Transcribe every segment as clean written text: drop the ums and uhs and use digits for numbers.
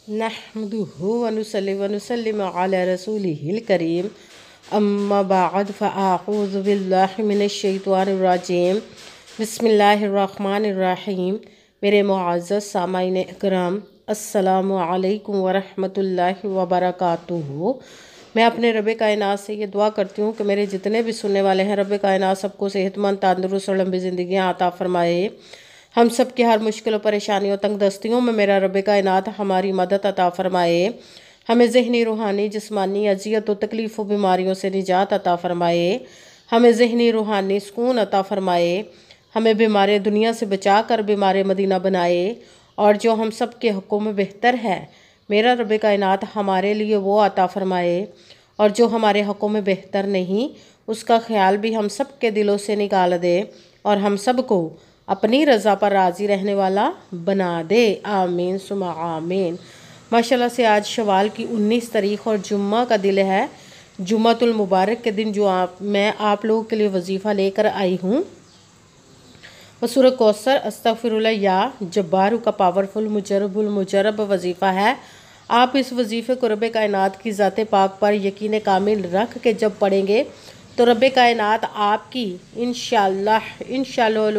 नहमदुहु व नुसल्ली व नुसल्लिमु अला रसूलिहिल करीम अम्मा बाद फ़अऊज़ु बिल्लाहि मिनश शैतानिर रजीम बिस्मिल्लाहिर रहमानिर रहीम। मेरे मुअज़्ज़ज़ सामाईन इकराम, अस्सलामु अलैकुम व रहमतुल्लाहि व बरकातुहू। मैं अपने रब कायनात से ये दुआ करती हूँ कि मेरे जितने भी सुनने वाले हैं, रब कायनात सबको सेहतमंद, तंदुरुस्त और लंबी ज़िंदगियाँ अता फ़रमाए। हम सब की हर मुश्किल और परेशानियों तंग दस्तियों में मेरा रब कायनात हमारी मदद अता फ़रमाए। हमें ज़हनी, रूहानी, जिस्मानी अजियत और तकलीफ़ व बीमारियों से निजात अता फ़रमाए। हमें ज़हनी, रूहानी सुकून अता फ़रमाए। हमें बीमार दुनिया से बचा कर बीमार मदीना बनाए। और जो हम सब के हुक्म में बेहतर है, मेरा रब कायनात हमारे लिए वो अता फ़रमाए। और जो हमारे हुक्म में बेहतर नहीं, उसका ख्याल भी हम सब के दिलों से निकाल दे और हम सब को अपनी रज़ा पर राज़ी रहने वाला बना दे। आमीन सुमा आमीन। माशाल्लाह से आज शवाल की 19 तारीख़ और जुम्मा का दिल है, जुम्मतुल मुबारक के दिन जो मैं आप लोगों के लिए वजीफ़ा लेकर आई हूँ। और सूरह कौसर, अस्तगफिरुल्लाह या जब्बारू का पावरफुल मुजरब वजीफ़ा है। आप इस वजीफ़े को रब कायनात की ज़ाते पाक पर यकीन कामिल रख के जब पढ़ेंगे तो रब कायनात आपकी इंशाअल्लाह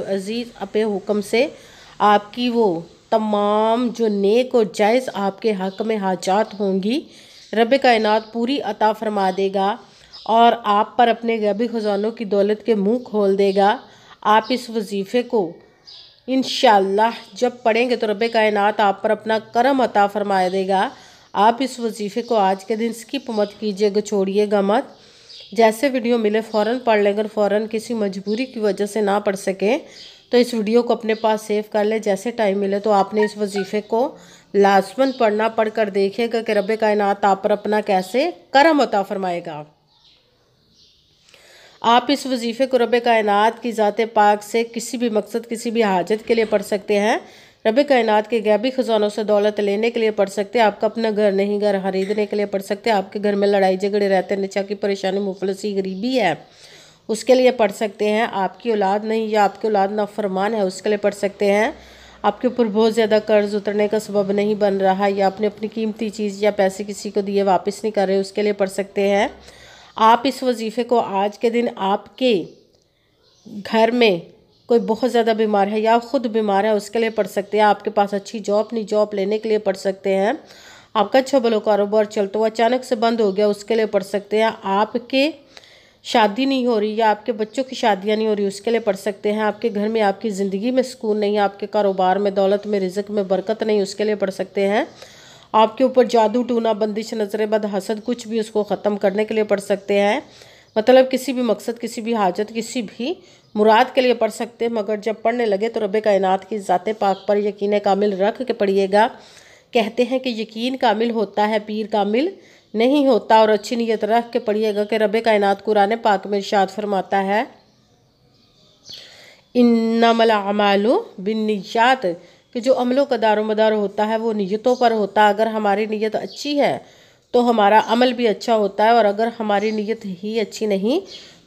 अज़ीज़ अपने हुक्म से आपकी वो तमाम जो नेक और जायज़ आपके हक़ में हाजात होंगी, रब कायनात पूरी अता फ़रमा देगा और आप पर अपने गैबी ख़ज़ानों की दौलत के मुँह खोल देगा। आप इस वजीफ़े को इंशाअल्लाह जब पढ़ेंगे तो रब कायनात आप पर अपना करम अता फ़रमा देगा। आप इस वजीफ़े को आज के दिन स्किप मत कीजिएगा, छोड़िएगा मत। जैसे वीडियो मिले फ़ौरन पढ़ लें। अगर फ़ौरन किसी मजबूरी की वजह से ना पढ़ सकें तो इस वीडियो को अपने पास सेव कर ले। जैसे टाइम मिले तो आपने इस वजीफ़े को लाज़मन पढ़ना। पढ़ कर देखिएगा कि रब कायनात आप पर अपना कैसे करम अता फ़रमाएगा। आप इस वजीफ़े को रब कायनात की ज़ाते पाक से किसी भी मकसद, किसी भी हाजत के लिए पढ़ सकते हैं। रब कायनात के गैबी ख़ज़ानों से दौलत लेने के लिए पढ़ सकते हैं। आपका अपना घर नहीं, घर खरीदने के लिए पढ़ सकते हैं। आपके घर में लड़ाई झगड़े रहते हैं, निचा की परेशानी, मुफलसी, गरीबी है, उसके लिए पढ़ सकते हैं। आपकी औलाद नहीं या आपकी औलाद नाफरमान है, उसके लिए पढ़ सकते हैं। आपके ऊपर बहुत ज़्यादा कर्ज उतरने का सबब नहीं बन रहा या आपने अपनी कीमती चीज़ या पैसे किसी को दिए वापस नहीं कर रहे, उसके लिए पढ़ सकते हैं। आप इस वजीफ़े को आज के दिन आपके घर में कोई बहुत ज़्यादा बीमार है या ख़ुद बीमार है, उसके लिए पढ़ सकते हैं। आपके पास अच्छी जॉब नहीं, जॉब लेने के लिए पढ़ सकते हैं। आपका अच्छा भलो कारोबार चलता हुआ अचानक से बंद हो गया, उसके लिए पढ़ सकते हैं। आपके शादी नहीं हो रही या आपके बच्चों की शादियां नहीं हो रही, उसके लिए पढ़ सकते हैं। आपके घर में, आपकी ज़िंदगी में सुकून नहीं, आपके कारोबार में, दौलत में, रिज़्क़ में बरकत नहीं, उसके लिए पढ़ सकते हैं। आपके ऊपर जादू, टूना, बंदिश, नज़र बद, हसद, कुछ भी, उसको ख़त्म करने के लिए पढ़ सकते हैं। मतलब किसी भी मकसद, किसी भी हाजत, किसी भी मुराद के लिए पढ़ सकते हैं। मगर जब पढ़ने लगे तो रब कायनात की ज़ाते पाक पर यकीन कामिल रख के पढ़िएगा। कहते हैं कि यकीन कामिल होता है, पीर कामिल नहीं होता। और अच्छी नीयत रख के पढ़िएगा कि रब कायनात कुरान पाक में इरशाद फरमाता है, इन्नमल अमालु बिन्नियात, कि जो अमलों का दारोमदार होता है वो नीयतों पर होता है। अगर हमारी नीयत अच्छी है तो हमारा अमल भी अच्छा होता है, और अगर हमारी नीयत ही अच्छी नहीं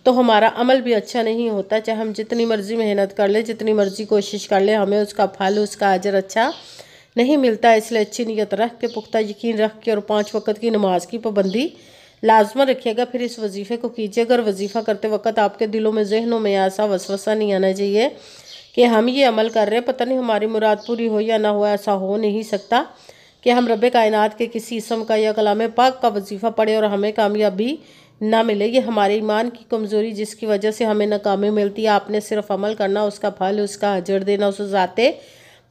तो हमारा अमल भी अच्छा नहीं होता। चाहे हम जितनी मर्ज़ी मेहनत कर ले, जितनी मर्ज़ी कोशिश कर ले, हमें उसका फल, उसका अजर अच्छा नहीं मिलता। इसलिए अच्छी नीयत रख के, पुख्ता यकीन रख के और 5 वक़्त की नमाज की पाबंदी लाजमन रखिएगा। फिर इस वजीफ़े को कीजिएगा। और वजीफ़ा करते वक्त आपके दिलों में, जहनों में ऐसा वसवसा नहीं आना चाहिए कि हम ये अमल कर रहे हैं, पता नहीं हमारी मुराद पूरी हो या ना हो। ऐसा हो नहीं सकता कि हम रब कायनात के किसी इसम का या कलाम पाक का वजीफ़ा पढ़े और हमें कामयाबी ना मिले। ये हमारे ईमान की कमज़ोरी जिसकी वजह से हमें नाकामी मिलती है। आपने सिर्फ अमल करना, उसका फल, उसका अजर देना उस ज़ाते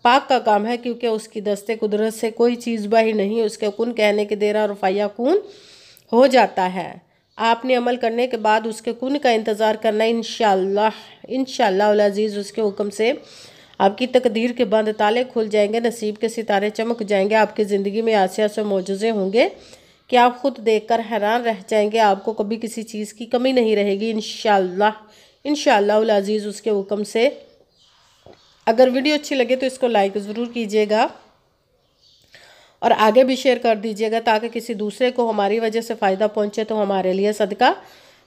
पाक का काम है, क्योंकि उसकी दस्ते कुदरत से कोई चीज़ बाही नहीं। उसके कुन कहने के देरा और फ़याकुन हो जाता है। आपने अमल करने के बाद उसके कुन का इंतज़ार करना। इंशाअल्लाह अज़ीज़ उसके हुक्म से आपकी तकदीर के बंद ताले खुल जाएंगे, नसीब के सितारे चमक जाएंगे। आपकी ज़िंदगी में ऐसे मोजज़े होंगे कि आप ख़ुद देखकर हैरान रह जाएंगे। आपको कभी किसी चीज़ की कमी नहीं रहेगी इंशाअल्लाह अज़ीज़ उसके हुक्म से। अगर वीडियो अच्छी लगे तो इसको लाइक ज़रूर कीजिएगा और आगे भी शेयर कर दीजिएगा, ताकि किसी दूसरे को हमारी वजह से फ़ायदा पहुँचे तो हमारे लिए सदका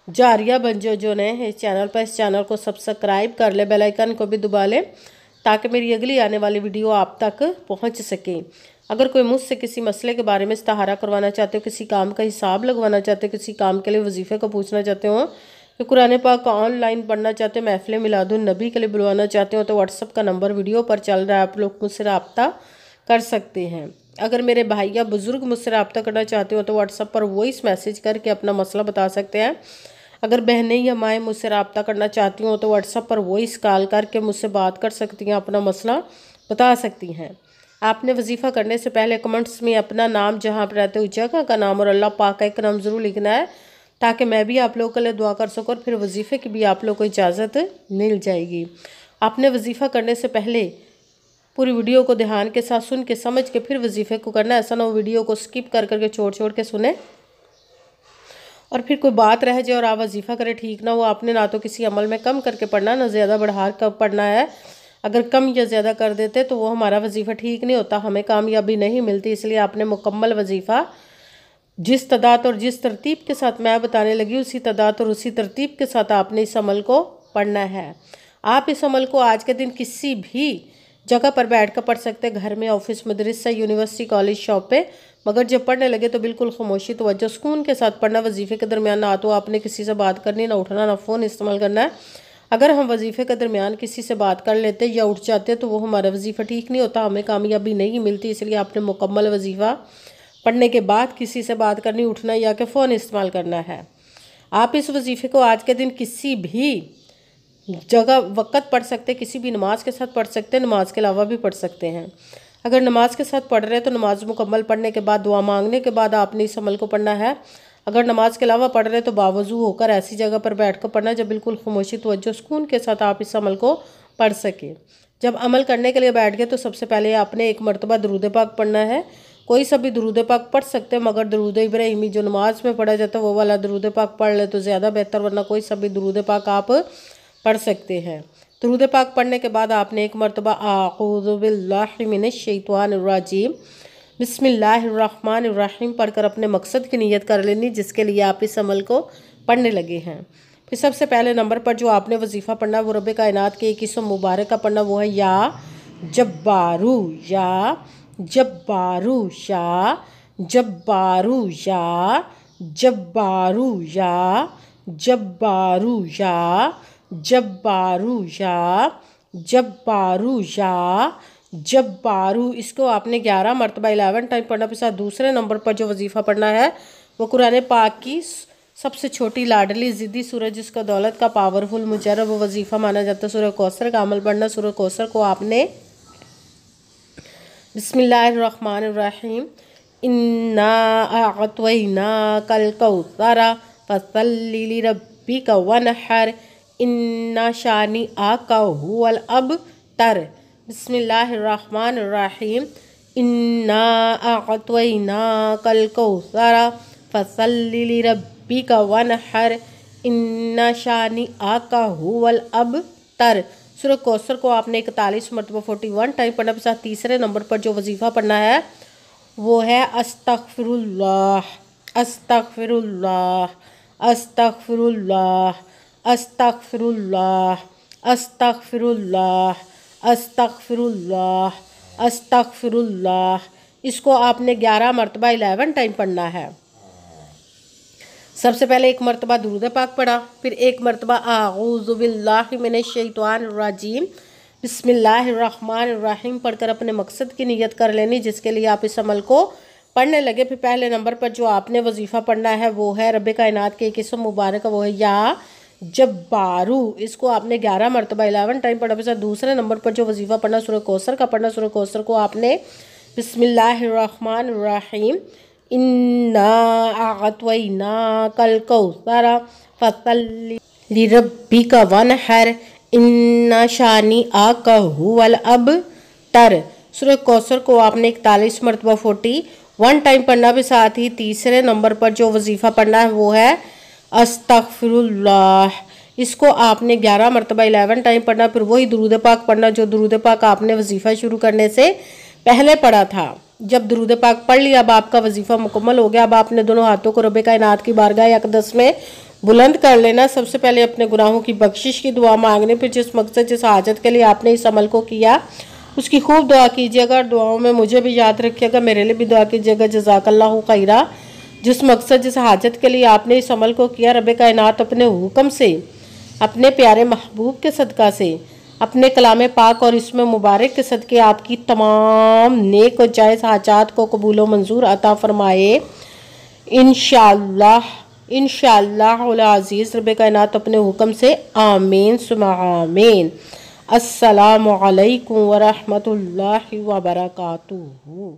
जारिया बन। जो नए हैं इस चैनल पर, इस चैनल को सब्सक्राइब कर ले, बेल आइकन को भी दबा लें ताकि मेरी अगली आने वाली वीडियो आप तक पहुंच सके। अगर कोई मुझसे किसी मसले के बारे में इस्ताहारा करवाना चाहते हो, किसी काम का हिसाब लगवाना चाहते हो, किसी काम के लिए वजीफ़े को पूछना चाहते हो, कि कुरान पाक का ऑनलाइन पढ़ना चाहते हो, महफिल मिलादुन नबी के लिए बुलवाना चाहते हो, तो व्हाट्सअप का नंबर वीडियो पर चल रहा है, आप लोग मुझसे रब्ता कर सकते हैं। अगर मेरे भाई या बुज़ुर्ग मुझसे रब्ता करना चाहते हो तो व्हाट्सअप पर वॉइस मैसेज करके अपना मसला बता सकते हैं। अगर बहनें या माएँ मुझसे रब्ता करना चाहती हो तो व्हाट्सअप पर वॉइस कॉल करके मुझसे बात कर सकती हैं, अपना मसला बता सकती हैं। आपने वजीफ़ा करने से पहले कमेंट्स में अपना नाम, जहाँ पर रहते हो जगह का नाम और अल्लाह पाक का एक नाम ज़रूर लिखना है, ताकि मैं भी आप लोगों के लिए दुआ कर सकूँ और फिर वजीफ़े की भी आप लोग को इजाज़त मिल जाएगी। आपने वजीफ़ा करने से पहले पूरी वीडियो को ध्यान के साथ सुन के समझ के फिर वजीफ़े को करना। ऐसा ना हो वीडियो को स्किप कर करके छोड़ के सुने और फिर कोई बात रह जाए और आप वजीफ़ा करें, ठीक ना हो। आपने ना तो किसी अमल में कम करके पढ़ना, ना ज़्यादा बढ़ा कर पढ़ना है। अगर कम या ज़्यादा कर देते तो वो हमारा वजीफ़ा ठीक नहीं होता, हमें कामयाबी नहीं मिलती। इसलिए आपने मुकम्मल वजीफ़ा जिस तदाद और जिस तरतीब के साथ मैं बताने लगी, उसी तदाद और उसी तरतीब के साथ आपने इस अमल को पढ़ना है। आप इस अमल को आज के दिन किसी भी जगह पर बैठ कर पढ़ सकते हैं, घर में, ऑफिस, मदरसा, यूनिवर्सिटी, कॉलेज, शॉप पे। मगर जब पढ़ने लगे तो बिल्कुल खामोशी, तवज्जो, सुकून के साथ पढ़ना। वजीफ़े के दरमियान ना तो आपने किसी से बात करनी, ना उठना, ना फ़ोन इस्तेमाल करना है। अगर हम वजीफ़े के दरमियान किसी से बात कर लेते या उठ जाते तो वो हमारा वजीफ़ा ठीक नहीं होता, हमें कामयाबी नहीं मिलती। इसलिए आपने मुकम्मल वजीफ़ा पढ़ने के बाद किसी से बात करनी, उठना या कि फ़ोन इस्तेमाल करना है। आप इस वजीफ़े को आज के दिन किसी भी जगह वक़्त पढ़ सकते, किसी भी नमाज के साथ पढ़ सकते हैं, नमाज के अलावा भी पढ़ सकते हैं। अगर नमाज के साथ पढ़ रहे हैं तो नमाज मुकम्मल पढ़ने के बाद, दुआ मांगने के बाद आपने इस अमल को पढ़ना है। अगर नमाज के अलावा पढ़ रहे हैं तो बावजू होकर ऐसी जगह पर बैठ कर पढ़ना जब बिल्कुल खामोशी, तवज्जो, सुकून के साथ आप इस अमल को पढ़ सकें। जब अमल करने के लिए बैठ गए तो सबसे पहले आपने एक मरतबा दरूद पाक पढ़ना है। कोई सा भी दरूद पाक पढ़ सकते हैं, मगर दरूद इब्राहिमी जो नमाज में पढ़ा जाता है वो वाला दरूद पाक पढ़ ले तो ज़्यादा बेहतर, वरना कोई सा भी दरूद पाक आप पढ़ सकते हैं। दरूद पाक पढ़ने के बाद आपने एक मरतबा आऊज़ु बिल्लाहि मिनश शैतानिर रजीम बिस्मिल्लाहिर्रहमानिर्रहीम पढ़कर अपने मकसद की नियत कर लेनी, जिसके लिए आप इस अमल को पढ़ने लगे हैं। फिर सबसे पहले नंबर पर जो आपने वजीफ़ा पढ़ना है वो रब कायनात के एक इसम मुबारक का पढ़ना, वो है या जब्बारू, या जब्बारू, या जब्बारू, या जब्बारू, या जब्बारू, या जब्बारू, या जब्बारू, या जब्बारू। इसको आपने 11 मरतबा 11 टाइम पढ़ना। फिर साथ दूसरे नंबर पर जो वजीफ़ा पढ़ना है वो कुरान पाक की सबसे छोटी लाडली ज़िद्दी सूरज, जिसका दौलत का पावरफुल मुजर्रब वजीफ़ा माना जाता है, सूरह कौसर का अमल पढ़ना। सूरह कौसर को आपने बिस्मिल्लाहिर्रहमानिर्रहीम इन्ना अअतैनाकल कौसर फसल्लि लिरब्बिका वनहर इन्ना शानिअका हुवल अबतर। बिस्मिल्लाहिर्रहमानिर्रहीम इन्ना अअतैनाकल कौसर फसल्लि लिरब्बिका वनहर इन्ना शानिअका हुवल अबतर। सूरह कौसर को आपने 41 मरतबा 41 टाइम पढ़ना। के साथ तीसरे नंबर पर जो वजीफ़ा पढ़ना है वो है अस्तगफिरुल्लाह, अस्तगफिरुल्लाह, अस्तगफिरुल्लाह, अस्तगफिरुल्लाह, अस्तगफिरुल्लाह, अस्तगफिरुल्लाह, अस्तगफिरुल्लाह। इसको आपने 11 मरतबा 11 टाइम पढ़ना है। सबसे पहले एक मरतबा दुरूद पाक पढ़ा, फिर एक मरतबा आऊज़ु बिल्लाहि मिनश शैतानिर रजीम बिस्मिल्लाहिर्रहमानिर्रहीम पढ़कर अपने मकसद की नियत कर लेनी, जिसके लिए आप इस अमल को पढ़ने लगे। फिर पहले नंबर पर जो आपने वजीफ़ा पढ़ना है वो है रब कायनात के एक इसम मुबारक, वो है या जब्बारू। इसको आपने 11 मरतबा 11 टाइम पढ़ा। फिर दूसरे नंबर पर जो वजीफ़ा पढ़ना सूरह कौसर का पढ़ना। सूरह कौसर को आपने बिस्मिल्लाहिर्रहमानिर्रहीम इन्ना अअतैनाकल कौसर फसल्लि लिरब्बिका वनहर इन्ना शानिअका हुवल अबतर। सूरह कौसर को आपने 41 मरतबा 41 टाइम पढ़ना। भी साथ ही तीसरे नंबर पर जो वजीफ़ा पढ़ना है वो है अस्तगफिरुल्लाह। इसको आपने 11 मरतबा 11 टाइम पढ़ना। फिर वही दुरूद पाक पढ़ना जो दुरूद पाक आपने वजीफ़ा शुरू करने से पहले पढ़ा था। जब दुरूद पाक पढ़ लिया, अब आपका वजीफ़ा मुकम्मल हो गया। अब आपने दोनों हाथों को रब कायनात की बारगाह अक़दस में बुलंद कर लेना। सबसे पहले अपने गुनाहों की बख्शिश की दुआ मांगने, फिर जिस मकसद, जिस हाजत के लिए आपने इस अमल को किया उसकी खूब दुआ कीजिएगा और दुआओं में मुझे भी याद रखिएगा, मेरे लिए भी दुआ कीजिएगा। जज़ाकल्लाहु खैरा। जिस मकसद जिस हाजत के लिए आपने इस अमल को किया, रब कायनात अपने हुक्म से, अपने प्यारे महबूब के सदका से, अपने कलाम पाक और इसमें मुबारक के सदके आपकी तमाम नेक और जायज़ हाजात को कबूल व मंजूर अता फरमाए इंशाअल्लाह। इंशाअल्लाह अज़ीज़ रब कायनात अपने हुक्म से, आमीन सुम्मा आमीन। अस्सलामु अलैकुम व रहमतुल्लाहि व बरकातुहू।